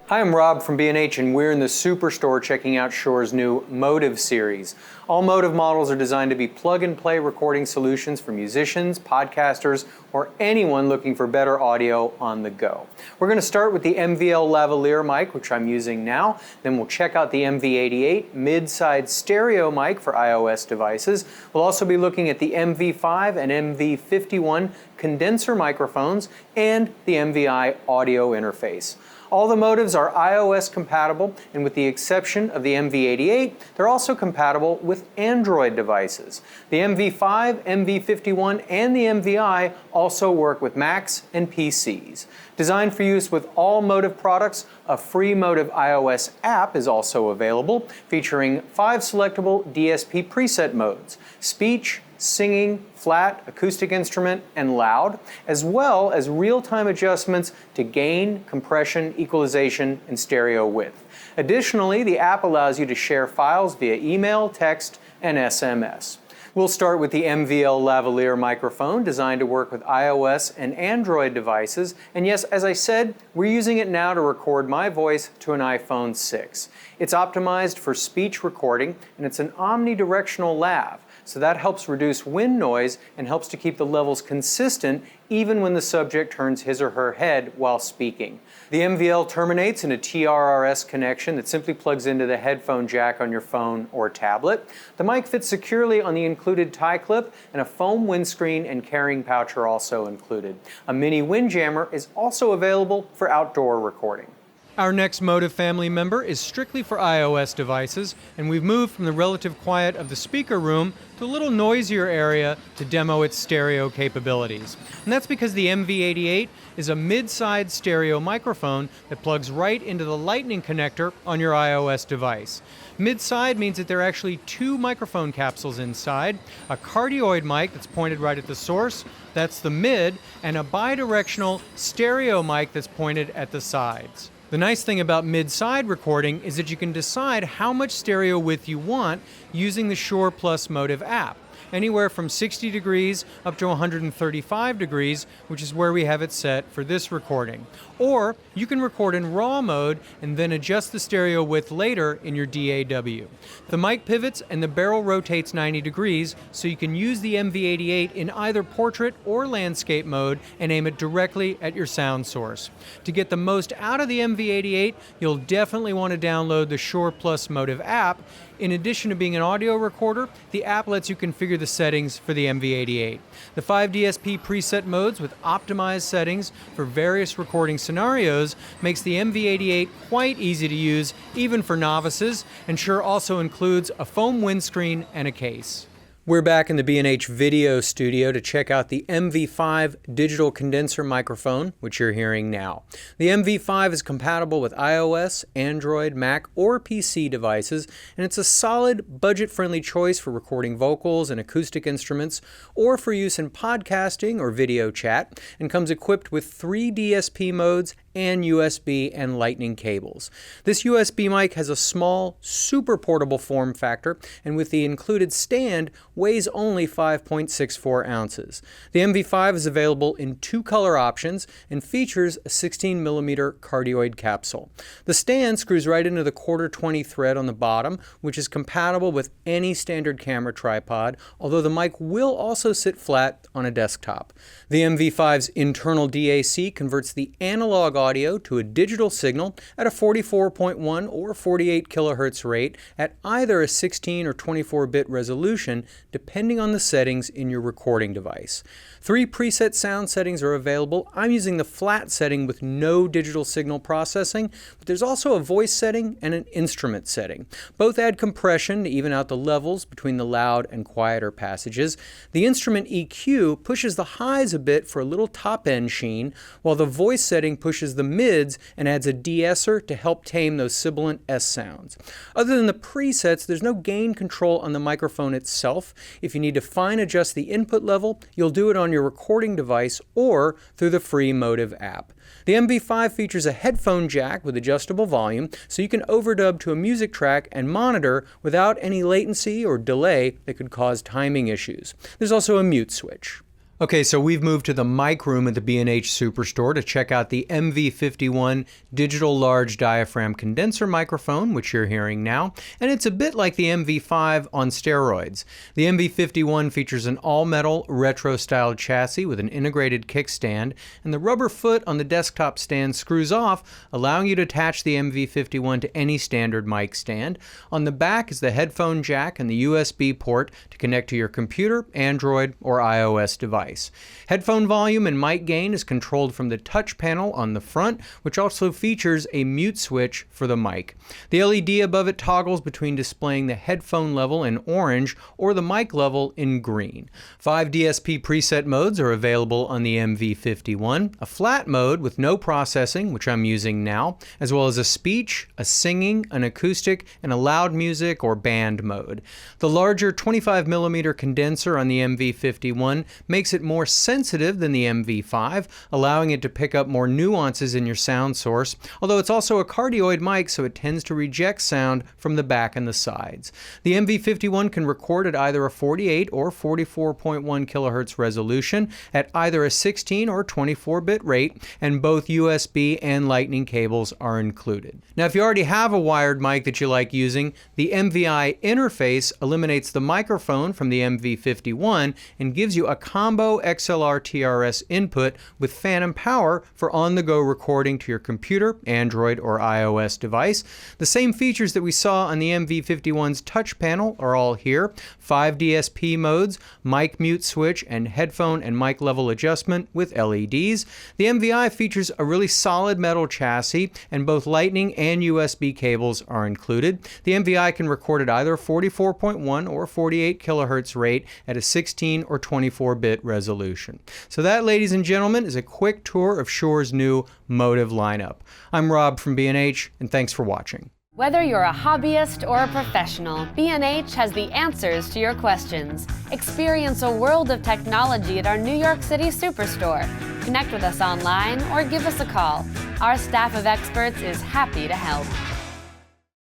Hi, I'm Rob from B&H, and we're in the Superstore checking out Shure's new MOTIV series. All MOTIV models are designed to be plug-and-play recording solutions for musicians, podcasters, or anyone looking for better audio on the go. We're going to start with the MVL Lavalier mic, which I'm using now. Then we'll check out the MV88 mid-side stereo mic for iOS devices. We'll also be looking at the MV5 and MV51 condenser microphones and the MVi audio interface. All the MOTIVs are iOS compatible, and with the exception of the MV88, they're also compatible with Android devices. The MV5, MV51, and the MVi also work with Macs and PCs. Designed for use with all MOTIV products, a free MOTIV iOS app is also available, featuring 5 selectable DSP preset modes: speech, singing, flat, acoustic instrument, and loud, as well as real-time adjustments to gain, compression, equalization, and stereo width. Additionally, the app allows you to share files via email, text, and SMS. We'll start with the MVL Lavalier Microphone, designed to work with iOS and Android devices. And yes, as I said, we're using it now to record my voice to an iPhone 6. It's optimized for speech recording, and it's an omnidirectional lav. So that helps reduce wind noise and helps to keep the levels consistent even when the subject turns his or her head while speaking. The MVL terminates in a TRRS connection that simply plugs into the headphone jack on your phone or tablet. The mic fits securely on the included tie clip, and a foam windscreen and carrying pouch are also included. A mini windjammer is also available for outdoor recording. Our next MOTIV family member is strictly for iOS devices, and we've moved from the relative quiet of the speaker room to a little noisier area to demo its stereo capabilities. And that's because the MV88 is a mid-side stereo microphone that plugs right into the lightning connector on your iOS device. Mid-side means that there are actually 2 microphone capsules inside, a cardioid mic that's pointed right at the source, that's the mid, and a bidirectional stereo mic that's pointed at the sides. The nice thing about mid-side recording is that you can decide how much stereo width you want using the Shure Plus MOTIV app, anywhere from 60 degrees up to 135 degrees, which is where we have it set for this recording. Or you can record in RAW mode and then adjust the stereo width later in your DAW. The mic pivots and the barrel rotates 90 degrees, so you can use the MV88 in either portrait or landscape mode and aim it directly at your sound source. To get the most out of the MV88, you'll definitely want to download the Shure Plus MOTIV app. In addition to being an audio recorder, the app lets you configure the settings for the MV88. The 5 DSP preset modes with optimized settings for various recording scenarios makes the MV88 quite easy to use, even for novices, and Shure also includes a foam windscreen and a case. We're back in the B&H video studio to check out the MV5 digital condenser microphone, which you're hearing now. The MV5 is compatible with iOS, Android, Mac, or PC devices, and it's a solid, budget-friendly choice for recording vocals and acoustic instruments, or for use in podcasting or video chat, and comes equipped with 3 DSP modes and USB and Lightning cables. This USB mic has a small, super portable form factor, and with the included stand, weighs only 5.64 ounces. The MV5 is available in 2 color options and features a 16mm cardioid capsule. The stand screws right into the 1/4-20 thread on the bottom, which is compatible with any standard camera tripod, although the mic will also sit flat on a desktop. The MV5's internal DAC converts the analog audio to a digital signal at a 44.1 or 48 kHz rate at either a 16 or 24-bit resolution, depending on the settings in your recording device. 3 preset sound settings are available. I'm using the flat setting with no digital signal processing, but there's also a voice setting and an instrument setting. Both add compression to even out the levels between the loud and quieter passages. The instrument EQ pushes the highs a bit for a little top-end sheen, while the voice setting pushes the mids and adds a de-esser to help tame those sibilant S sounds. Other than the presets, there's no gain control on the microphone itself. If you need to fine adjust the input level, you'll do it on your recording device or through the free MOTIV app. The MV5 features a headphone jack with adjustable volume, so you can overdub to a music track and monitor without any latency or delay that could cause timing issues. There's also a mute switch. Okay, so we've moved to the mic room at the B&H Superstore to check out the MV51 digital large diaphragm condenser microphone, which you're hearing now, and it's a bit like the MV5 on steroids. The MV51 features an all-metal retro-styled chassis with an integrated kickstand, and the rubber foot on the desktop stand screws off, allowing you to attach the MV51 to any standard mic stand. On the back is the headphone jack and the USB port to connect to your computer, Android, or iOS device. Headphone volume and mic gain is controlled from the touch panel on the front, which also features a mute switch for the mic. The LED above it toggles between displaying the headphone level in orange or the mic level in green. 5 DSP preset modes are available on the MV51, a flat mode with no processing, which I'm using now, as well as a speech, a singing, an acoustic, and a loud music or band mode. The larger 25mm condenser on the MV51 makes it more sensitive than the MV5, allowing it to pick up more nuances in your sound source, although it's also a cardioid mic, so it tends to reject sound from the back and the sides. The MV51 can record at either a 48 or 44.1 kHz resolution at either a 16 or 24-bit rate, and both USB and Lightning cables are included. Now, if you already have a wired mic that you like using, the MVi Interface eliminates the microphone from the MV51 and gives you a combo XLR TRS input with phantom power for on-the-go recording to your computer, Android, or iOS device. The same features that we saw on the MV51's touch panel are all here. 5 DSP modes, mic mute switch, and headphone and mic level adjustment with LEDs. The MVi features a really solid metal chassis, and both Lightning and USB cables are included. The MVi can record at either 44.1 or 48 kHz rate at a 16 or 24-bit resolution. So that, ladies and gentlemen, is a quick tour of Shure's new Motiv lineup. I'm Rob from B&H, and thanks for watching. Whether you're a hobbyist or a professional, B&H has the answers to your questions. Experience a world of technology at our New York City Superstore. Connect with us online or give us a call. Our staff of experts is happy to help.